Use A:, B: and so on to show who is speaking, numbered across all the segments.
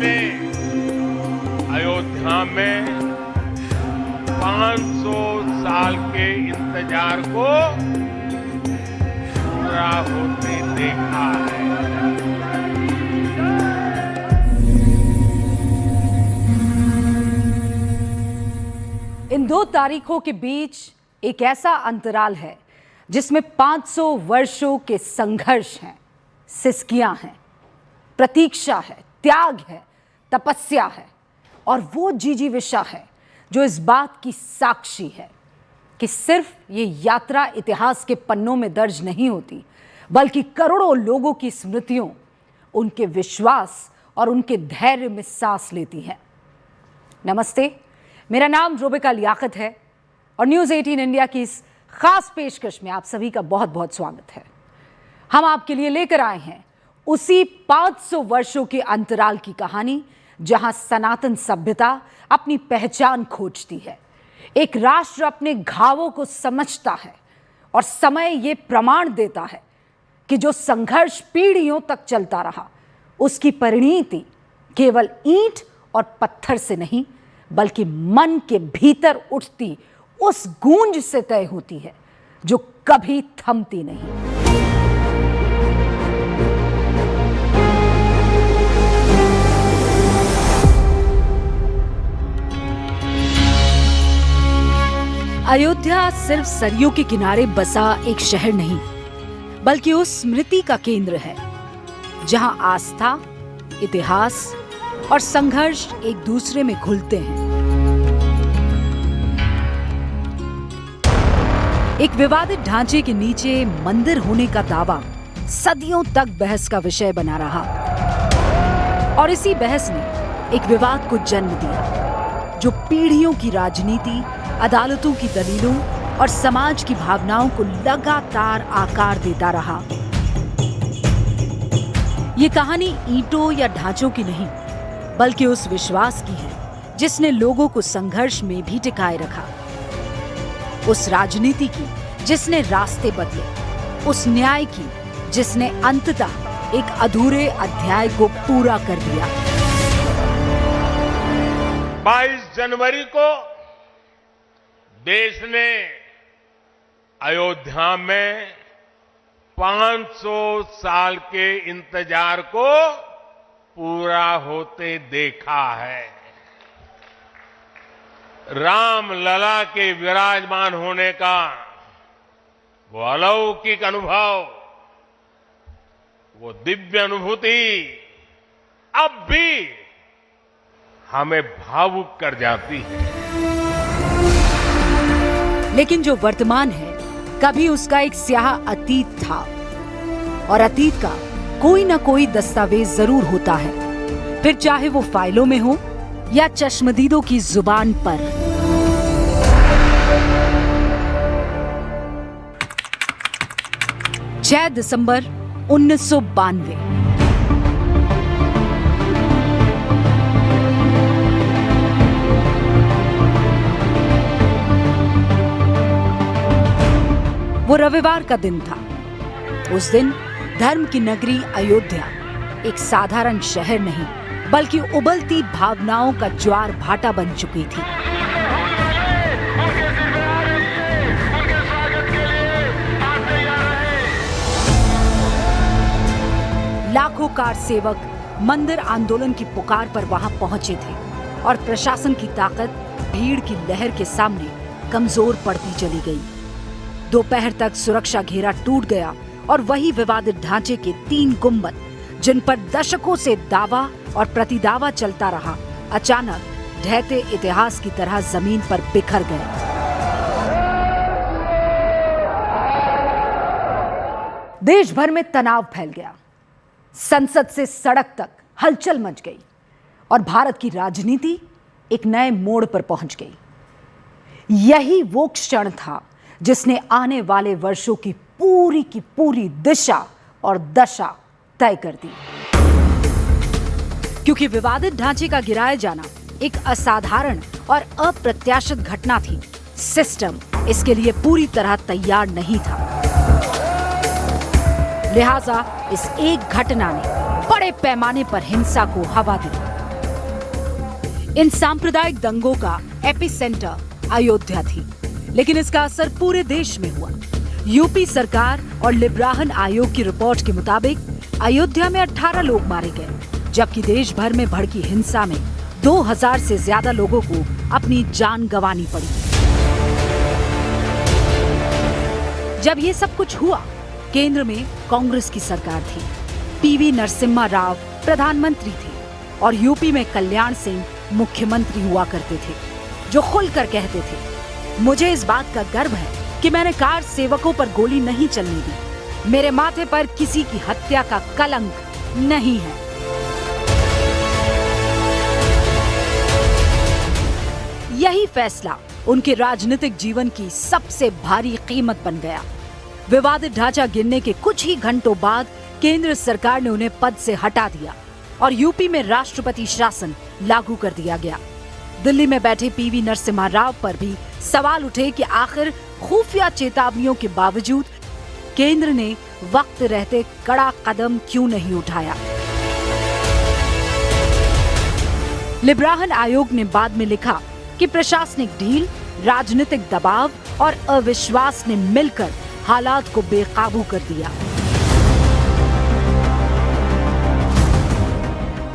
A: ने अयोध्या में 500 साल के इंतजार को पूरा होते देखा है।
B: इन दो तारीखों के बीच एक ऐसा अंतराल है जिसमें 500 वर्षों के संघर्ष हैं, सिसकियां हैं, प्रतीक्षा है, त्याग है, तपस्या है और वो जिजीविषा है जो इस बात की साक्षी है कि सिर्फ ये यात्रा इतिहास के पन्नों में दर्ज नहीं होती, बल्कि करोड़ों लोगों की स्मृतियों, उनके विश्वास और उनके धैर्य में सांस लेती है। नमस्ते, मेरा नाम रुबिका लियाकत है और न्यूज़ 18 इंडिया की इस खास पेशकश में आप सभी का बहुत बहुत स्वागत है। हम आपके लिए लेकर आए हैं उसी 500 वर्षों के अंतराल की कहानी, जहां सनातन सभ्यता अपनी पहचान खोजती है, एक राष्ट्र अपने घावों को समझता है और समय ये प्रमाण देता है कि जो संघर्ष पीढ़ियों तक चलता रहा, उसकी परिणति केवल ईंट और पत्थर से नहीं, बल्कि मन के भीतर उठती उस गूंज से तय होती है जो कभी थमती नहीं। अयोध्या सिर्फ सरयू के किनारे बसा एक शहर नहीं, बल्कि उस स्मृति का केंद्र है जहां आस्था, इतिहास और संघर्ष एक दूसरे में घुलते हैं। एक विवादित ढांचे के नीचे मंदिर होने का दावा सदियों तक बहस का विषय बना रहा और इसी बहस ने एक विवाद को जन्म दिया जो पीढ़ियों की राजनीति, अदालतों की दलीलों और समाज की भावनाओं को लगातार आकार देता रहा। ये कहानी ईंटों या ढांचों की नहीं, बल्कि उस विश्वास की है जिसने लोगों को संघर्ष में भी टिकाए रखा, उस राजनीति की जिसने रास्ते बदले, उस न्याय की जिसने अंततः एक अधूरे अध्याय को पूरा कर दिया।
A: 22 जनवरी को देश ने अयोध्या में 500 साल के इंतजार को पूरा होते देखा है। राम लला के विराजमान होने का वो अलौकिक अनुभव, वो दिव्य अनुभूति अब भी हमें भावुक कर जाती है।
B: लेकिन जो वर्तमान है, कभी उसका एक स्याह अतीत था और अतीत का कोई ना कोई दस्तावेज जरूर होता है, फिर चाहे वो फाइलों में हो या चश्मदीदों की जुबान पर। छह दिसंबर 1992। वो रविवार का दिन था। उस दिन धर्म की नगरी अयोध्या एक साधारण शहर नहीं, बल्कि उबलती भावनाओं का ज्वार भाटा बन चुकी थी। लाखों कार सेवक मंदिर आंदोलन की पुकार पर वहां पहुंचे थे और प्रशासन की ताकत भीड़ की लहर के सामने कमजोर पड़ती चली गई। दोपहर तक सुरक्षा घेरा टूट गया और वही विवादित ढांचे के 3 गुंबद, जिन पर दशकों से दावा और प्रतिदावा चलता रहा, अचानक ढहते इतिहास की तरह जमीन पर बिखर गए। देश भर में तनाव फैल गया, संसद से सड़क तक हलचल मच गई और भारत की राजनीति एक नए मोड़ पर पहुंच गई। यही वो क्षण था जिसने आने वाले वर्षों की पूरी दिशा और दशा तय कर दी। क्योंकि विवादित ढांचे का गिराया जाना एक असाधारण और अप्रत्याशित घटना थी, सिस्टम इसके लिए पूरी तरह तैयार नहीं था। लिहाजा इस एक घटना ने बड़े पैमाने पर हिंसा को हवा दी। इन सांप्रदायिक दंगों का एपिसेंटर अयोध्या थी, लेकिन इसका असर पूरे देश में हुआ। यूपी सरकार और लिब्राहन आयोग की रिपोर्ट के मुताबिक अयोध्या में 18 लोग मारे गए, जबकि देश भर में भड़की हिंसा में 2000 से ज्यादा लोगों को अपनी जान गंवानी पड़ी। जब ये सब कुछ हुआ, केंद्र में कांग्रेस की सरकार थी। पीवी नरसिम्हा राव प्रधानमंत्री थे और यूपी में कल्याण सिंह मुख्यमंत्री हुआ करते थे, जो खुलकर कहते थे, मुझे इस बात का गर्व है कि मैंने कार सेवकों पर गोली नहीं चलने दी। मेरे माथे पर किसी की हत्या का कलंक नहीं है। यही फैसला उनके राजनीतिक जीवन की सबसे भारी कीमत बन गया। विवादित ढांचा गिरने के कुछ ही घंटों बाद केंद्र सरकार ने उन्हें पद से हटा दिया और यूपी में राष्ट्रपति शासन लागू कर दिया गया। दिल्ली में बैठे पीवी नरसिम्हा राव पर भी सवाल उठे कि आखिर खुफिया चेतावनियों के बावजूद केंद्र ने वक्त रहते कड़ा कदम क्यों नहीं उठाया। लिब्राहन आयोग ने बाद में लिखा कि प्रशासनिक ढील, राजनीतिक दबाव और अविश्वास ने मिलकर हालात को बेकाबू कर दिया।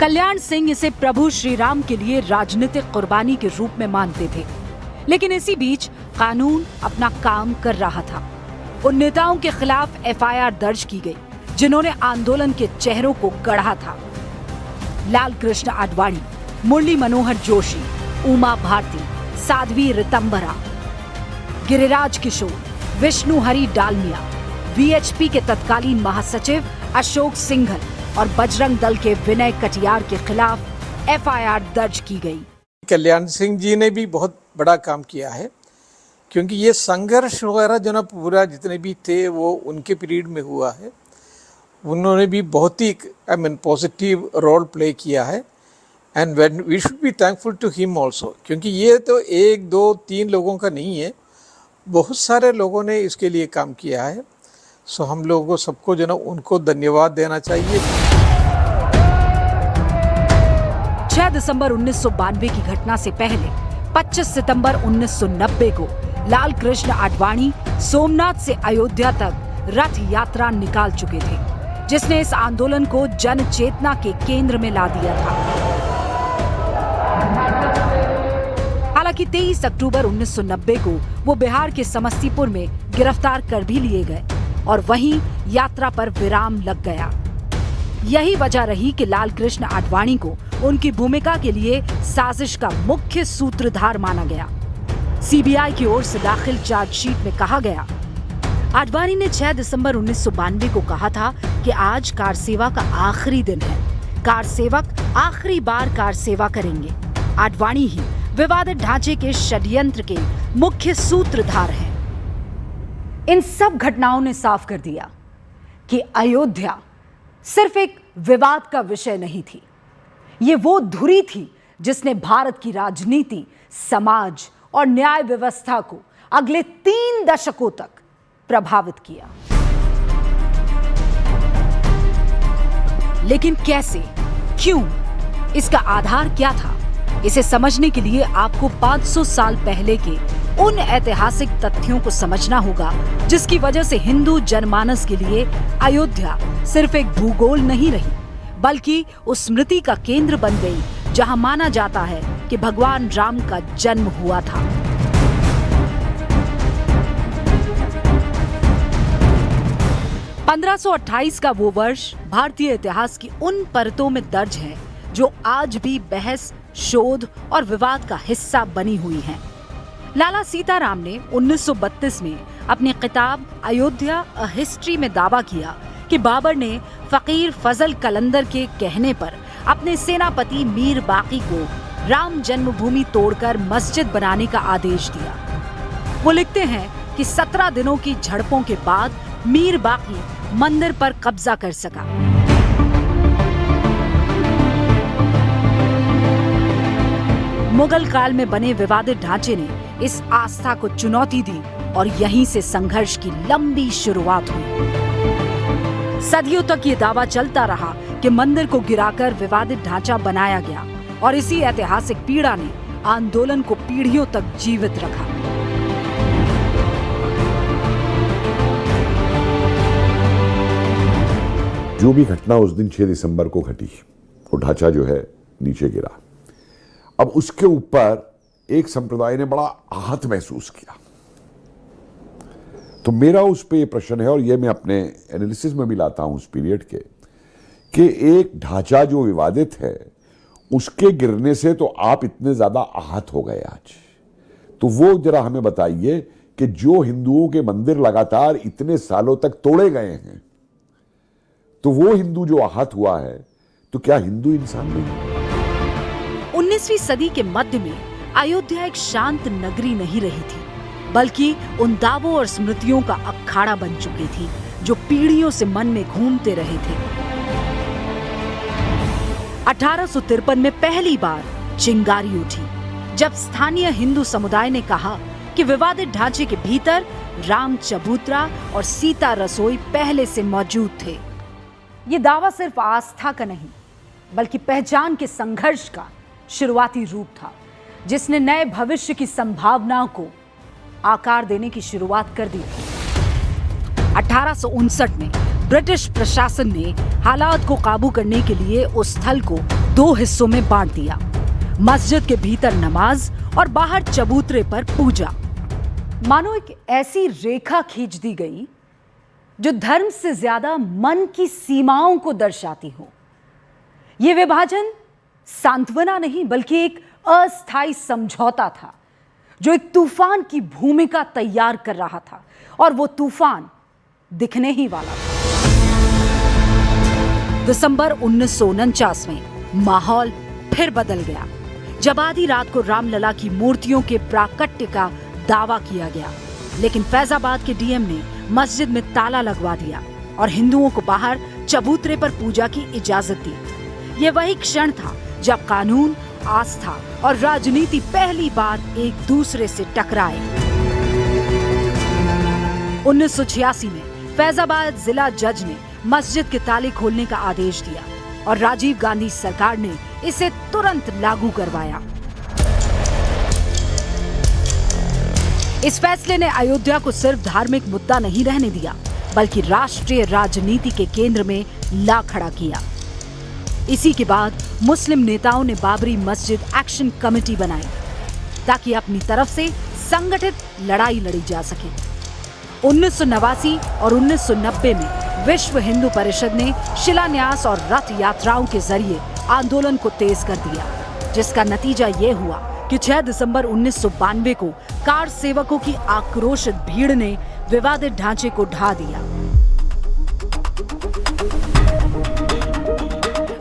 B: कल्याण सिंह इसे प्रभु श्री राम के लिए राजनीतिक कुर्बानी के रूप में मानते थे, लेकिन इसी बीच कानून अपना काम कर रहा था। उन नेताओं के खिलाफ एफआईआर दर्ज की गई जिन्होंने आंदोलन के चेहरों को गढ़ा था। लाल कृष्ण आडवाणी, मुरली मनोहर जोशी, उमा भारती, साध्वी रितंबरा, गिरिराज किशोर, विष्णु हरि डालमिया, वीएचपी के तत्कालीन महासचिव अशोक सिंघल और बजरंग दल के विनय कटियार के खिलाफ एफआईआर दर्ज की गई।
C: कल्याण सिंह जी ने भी बहुत बड़ा काम किया है, क्योंकि ये संघर्ष वगैरह जो ना पूरा जितने भी थे वो उनके पीरियड में हुआ है। उन्होंने भी बहुत ही पॉजिटिव रोल प्ले किया है and we should be thankful to him also, क्योंकि ये तो 1, 2, 3 लोगों का नहीं है, बहुत सारे लोगों ने इसके लिए काम किया है। सो हम लोगों को सबको जो ना उनको धन्यवाद देना चाहिए।
B: 6 दिसंबर 1992 की घटना से पहले 25 सितंबर 1990 को लाल कृष्ण आडवाणी सोमनाथ से अयोध्या तक रथ यात्रा निकाल चुके थे, जिसने इस आंदोलन को जन चेतना के केंद्र में ला दिया था। हालांकि 23 अक्टूबर 1990 को वो बिहार के समस्तीपुर में गिरफ्तार कर भी लिए गए और वहीं यात्रा पर विराम लग गया। यही वजह रही कि लाल कृष्ण आडवाणी को उनकी भूमिका के लिए साजिश का मुख्य सूत्रधार माना गया। सीबीआई की ओर से दाखिल चार्जशीट में कहा गया, आडवाणी ने 6 दिसंबर 1992 को कहा था कि आज कार सेवा का आखिरी दिन है, कार सेवक आखिरी बार कार सेवा करेंगे। आडवाणी ही विवादित ढांचे के षड्यंत्र के मुख्य सूत्रधार हैं। इन सब घटनाओं ने साफ कर दिया कि अयोध्या सिर्फ एक विवाद का विषय नहीं थी, ये वो धुरी थी जिसने भारत की राजनीति, समाज और न्याय व्यवस्था को अगले 3 दशकों तक प्रभावित किया। लेकिन कैसे, क्यों, इसका आधार क्या था? इसे समझने के लिए आपको 500 साल पहले के उन ऐतिहासिक तथ्यों को समझना होगा जिसकी वजह से हिंदू जनमानस के लिए अयोध्या सिर्फ एक भूगोल नहीं रही, बल्कि उस स्मृति का केंद्र बन गई जहां माना जाता है कि भगवान राम का जन्म हुआ था। (1528) का वो वर्ष भारतीय इतिहास की उन परतों में दर्ज है जो आज भी बहस, शोध और विवाद का हिस्सा बनी हुई हैं। लाला सीताराम ने 1932 में अपनी किताब अयोध्या अ हिस्ट्री में दावा किया कि बाबर ने फकीर फजल कलंदर के कहने पर अपने सेनापति मीर बाकी को राम जन्मभूमि तोड़कर मस्जिद बनाने का आदेश दिया। वो लिखते हैं कि 17 दिनों की झड़पों के बाद मीर बाकी मंदिर पर कब्जा कर सका। मुगल काल में बने विवादित ढांचे ने इस आस्था को चुनौती दी और यहीं से संघर्ष की लंबी शुरुआत हुई। सदियों तक ये दावा चलता रहा कि मंदिर को गिराकर विवादित ढांचा बनाया गया और इसी ऐतिहासिक पीड़ा ने आंदोलन को पीढ़ियों तक जीवित रखा।
D: जो भी घटना उस दिन 6 दिसंबर को घटी, वो ढांचा जो है नीचे गिरा। अब उसके ऊपर एक संप्रदाय ने बड़ा आहत महसूस किया। तो मेरा उस पे ये प्रश्न है, और ये मैं अपने एनालिसिस में भी लाता हूं उस पीरियड के, कि एक ढांचा जो विवादित है उसके गिरने से तो आप इतने ज्यादा आहत हो गए आज, तो वो जरा हमें बताइए कि जो हिंदुओं के मंदिर लगातार इतने सालों तक तोड़े गए हैं, तो वो हिंदू जो आहत हुआ है, तो क्या हिंदू इंसान नहीं?
B: 19वीं सदी के मध्य में अयोध्या एक शांत नगरी नहीं रही थी, बल्कि उन दावों और स्मृतियों का अखाड़ा बन चुकी थी जो पीढ़ियों से मन में घूमते रहे थे। 1853 में पहली बार चिंगारी उठी, जब स्थानीय हिंदू समुदाय ने कहा कि विवादित ढांचे के भीतर राम चबूतरा और सीता रसोई पहले से मौजूद थे। ये दावा सिर्फ आस्था का नहीं, बल्कि पहचान के संघर्ष का शुरुआती रूप था, जिसने नए भविष्य की संभावनाओं को आकार देने की शुरुआत कर दी थी। 1859 में ब्रिटिश प्रशासन ने हालात को काबू करने के लिए उस स्थल को 2 हिस्सों में बांट दिया। मस्जिद के भीतर नमाज और बाहर चबूतरे पर पूजा। मानो एक ऐसी रेखा खींच दी गई जो धर्म से ज्यादा मन की सीमाओं को दर्शाती हो। यह विभाजन सांत्वना नहीं, बल्कि एक अस्थायी समझौता था जो एक तूफान की भूमिका तैयार कर रहा था, और वो तूफान दिखने ही वाला था। दिसंबर 1949 में माहौल फिर बदल गया, जब आधी रात को रामलला की मूर्तियों के प्राकट्य का दावा किया गया, लेकिन फैजाबाद के डीएम ने मस्जिद में ताला लगवा दिया और हिंदुओं को बाहर चबूतरे पर पूजा की इजाजत दी। यह वही क्षण था जब कानून, आस्था और राजनीति पहली बार एक दूसरे से टकराए। 1986 में फैजाबाद जिला जज ने मस्जिद के ताले खोलने का आदेश दिया और राजीव गांधी सरकार ने इसे तुरंत लागू करवाया। इस फैसले ने अयोध्या को सिर्फ धार्मिक मुद्दा नहीं रहने दिया, बल्कि राष्ट्रीय राजनीति के केंद्र में ला खड़ा किया। इसी के बाद मुस्लिम नेताओं ने बाबरी मस्जिद एक्शन कमेटी बनाई ताकि अपनी तरफ से संगठित लड़ाई लड़ी जा सके। 1989 और 1990 में विश्व हिंदू परिषद ने शिलान्यास और रथ यात्राओं के जरिए आंदोलन को तेज कर दिया, जिसका नतीजा ये हुआ कि 6 दिसंबर 1992 को कार सेवकों की आक्रोशित भीड़ ने विवादित ढांचे को ढा दिया।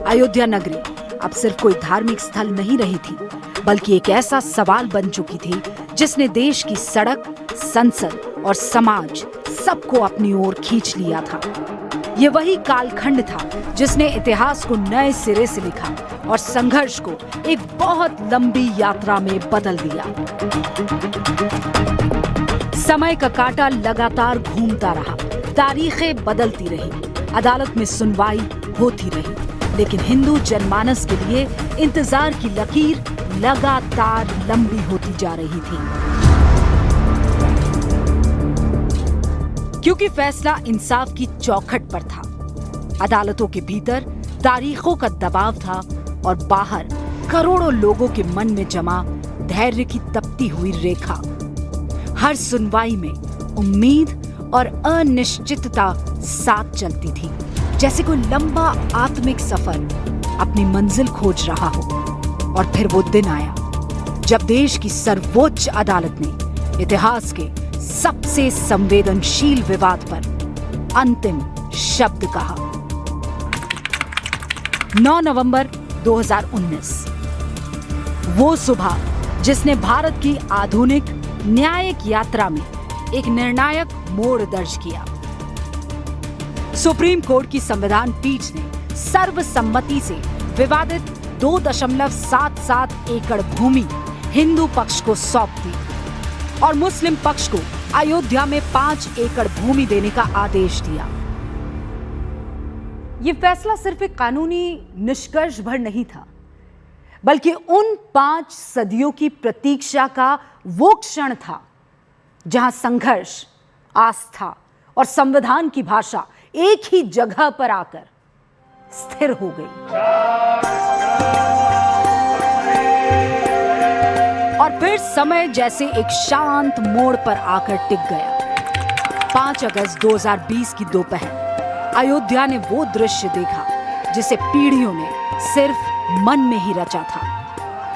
B: अयोध्या नगरी अब सिर्फ कोई धार्मिक स्थल नहीं रही थी, बल्कि एक ऐसा सवाल बन चुकी थी जिसने देश की सड़क, संसद और समाज सबको अपनी ओर खींच लिया था। ये वही कालखंड था जिसने इतिहास को नए सिरे से लिखा और संघर्ष को एक बहुत लंबी यात्रा में बदल दिया। समय का कांटा लगातार घूमता रहा, तारीखें बदलती रही, अदालत में सुनवाई होती रही, लेकिन हिंदू जनमानस के लिए इंतजार की लकीर लगातार लंबी होती जा रही थी। क्योंकि फैसला इंसाफ की चौखट पर था। अदालतों के भीतर तारीखों का दबाव था और बाहर करोड़ों लोगों के मन में जमा धैर्य की तपती हुई रेखा। हर सुनवाई में उम्मीद और अनिश्चितता साथ चलती थी, जैसे कोई लंबा आत्मिक सफर अपनी मंजिल खोज रहा हो। और फिर वो दिन आया जब देश की सर्वोच्च अदालत ने इतिहास के सबसे संवेदनशील विवाद पर अंतिम शब्द कहा। 9 नवंबर 2019, वो सुबह जिसने भारत की आधुनिक न्यायिक यात्रा में एक निर्णायक मोड़ दर्ज किया। सुप्रीम कोर्ट की संविधान पीठ ने सर्वसम्मति से विवादित 2.77 एकड़ भूमि हिंदू पक्ष को सौंप दी और मुस्लिम पक्ष को अयोध्या में 5 एकड़ भूमि देने का आदेश दिया। ये फैसला सिर्फ एक कानूनी निष्कर्ष भर नहीं था, बल्कि उन 5 सदियों की प्रतीक्षा का वो क्षण था जहां संघर्ष, आस्था और संविधान की भाषा एक ही जगह पर आकर स्थिर हो गई। और फिर समय जैसे एक शांत मोड़ पर आकर टिक गया। 5 अगस्त 2020 की दोपहर अयोध्या ने वो दृश्य देखा जिसे पीढ़ियों ने सिर्फ मन में ही रचा था।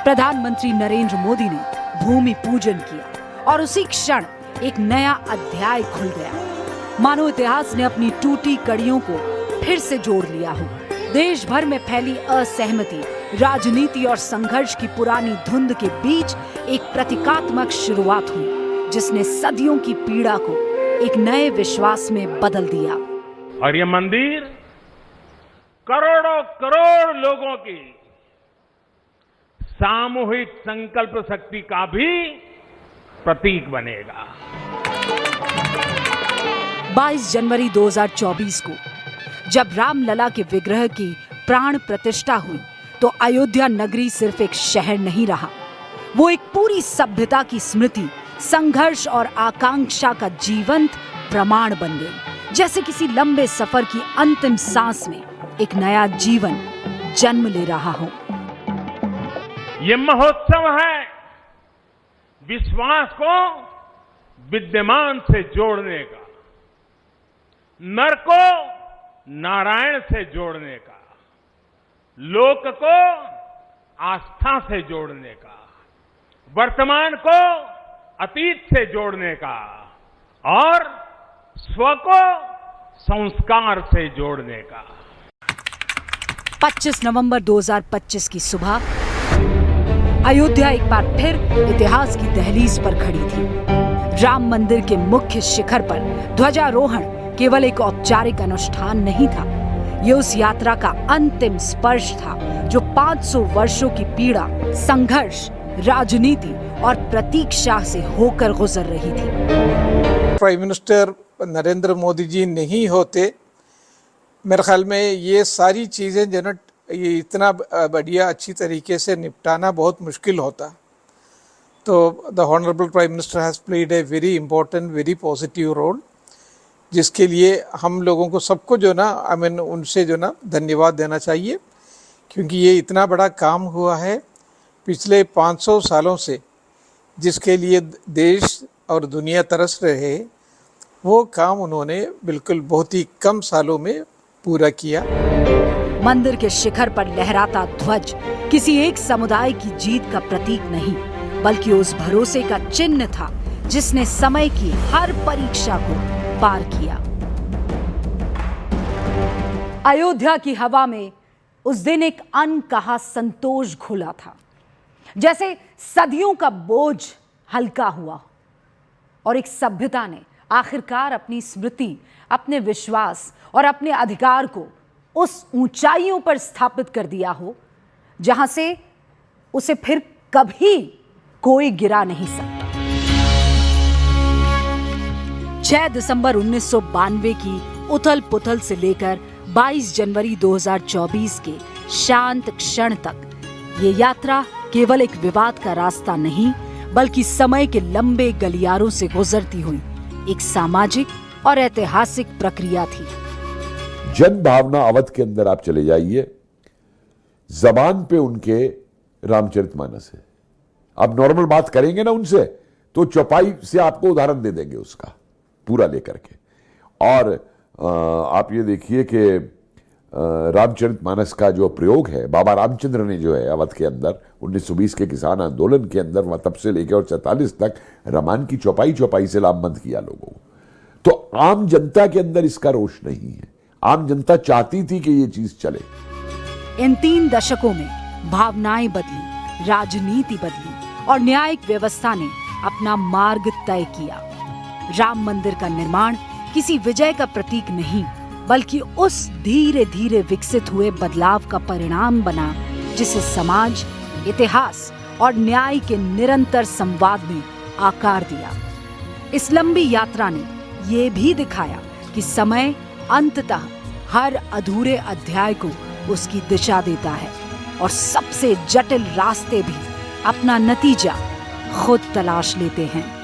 B: प्रधानमंत्री नरेंद्र मोदी ने भूमि पूजन किया और उसी क्षण एक नया अध्याय खुल गया। मानो इतिहास ने अपनी टूटी कड़ियों को फिर से जोड़ लिया हो। देश भर में फैली असहमति, राजनीति और संघर्ष की पुरानी धुंध के बीच एक प्रतीकात्मक शुरुआत हुई जिसने सदियों की पीड़ा को एक नए विश्वास में बदल दिया।
A: और ये मंदिर करोड़ों करोड़ लोगों की सामूहिक संकल्प शक्ति का भी प्रतीक बनेगा।
B: 22 जनवरी 2024 को जब रामलला के विग्रह की प्राण प्रतिष्ठा हुई तो अयोध्या नगरी सिर्फ एक शहर नहीं रहा, वो एक पूरी सभ्यता की स्मृति, संघर्ष और आकांक्षा का जीवंत प्रमाण बन गई। जैसे किसी लंबे सफर की अंतिम सांस में एक नया जीवन जन्म ले रहा हो।
A: ये महोत्सव है विश्वास को विद्यमान से जोड़ने का, नर को नारायण से जोड़ने का, लोक को आस्था से जोड़ने का, वर्तमान को अतीत से जोड़ने का और स्व को संस्कार से जोड़ने का।
B: 25 नवंबर 2025 की सुबह अयोध्या एक बार फिर इतिहास की दहलीज पर खड़ी थी। राम मंदिर के मुख्य शिखर पर ध्वजारोहण केवल एक औपचारिक अनुष्ठान नहीं था, ये उस यात्रा का अंतिम स्पर्श था जो 500 वर्षों की पीड़ा, संघर्ष, राजनीति और प्रतीक्षा से होकर गुजर रही थी।
C: प्राइम मिनिस्टर नरेंद्र मोदी जी नहीं होते, मेरे ख्याल में ये सारी चीज़ें जो ना ये इतना बढ़िया अच्छी तरीके से निपटाना बहुत मुश्किल होता। तो the honourable prime minister has played a very important, very positive role, जिसके लिए हम लोगों को सबको जो ना उनसे जो ना धन्यवाद देना चाहिए, क्योंकि ये इतना बड़ा काम हुआ है पिछले 500 सालों से, जिसके लिए देश और दुनिया तरस रहे, वो काम उन्होंने बिल्कुल बहुत ही कम सालों में पूरा किया।
B: मंदिर के शिखर पर लहराता ध्वज किसी एक समुदाय की जीत का प्रतीक नहीं, बल्कि उस भरोसे का चिन्ह था जिसने समय की हर परीक्षा को पार किया। अयोध्या की हवा में उस दिन एक अनकहा संतोष घुला था, जैसे सदियों का बोझ हल्का हुआ और एक सभ्यता ने आखिरकार अपनी स्मृति, अपने विश्वास और अपने अधिकार को उस ऊंचाइयों पर स्थापित कर दिया हो जहां से उसे फिर कभी कोई गिरा नहीं सकता। 6 दिसंबर 1992 की उथल पुथल से लेकर 22 जनवरी 2024 के शांत क्षण तक ये यात्रा केवल एक विवाद का रास्ता नहीं, बल्कि समय के लंबे गलियारों से गुजरती हुई एक सामाजिक और ऐतिहासिक प्रक्रिया थी।
D: जन भावना अवध के अंदर आप चले जाइए, जबान पे उनके रामचरितमानस है। आप नॉर्मल बात करेंगे ना उनसे तो चौपाई से आपको उदाहरण दे देंगे उसका पूरा लेकर के। और आप ये देखिए कि रामचरितमानस का जो प्रयोग है, बाबा रामचंद्र ने जो है अवध के अंदर 1920 के किसान आंदोलन के अंदर वह तब से लेकर और 47 तक रामायण की चौपाई चौपाई से लामबंद किया लोगों को। तो आम जनता के अंदर इसका रोष नहीं है, आम जनता चाहती थी कि ये चीज चले।
B: इन 3 दशकों में भावनाएं बदली, राजनीति बदली और न्यायिक व्यवस्था ने अपना मार्ग तय किया। राम मंदिर का निर्माण किसी विजय का प्रतीक नहीं, बल्कि उस धीरे धीरे विकसित हुए बदलाव का परिणाम बना जिसे समाज, इतिहास और न्याय के निरंतर संवाद में आकार दिया। इस लंबी यात्रा ने ये भी दिखाया कि समय अंततः हर अधूरे अध्याय को उसकी दिशा देता है और सबसे जटिल रास्ते भी अपना नतीजा खुद तलाश लेते हैं।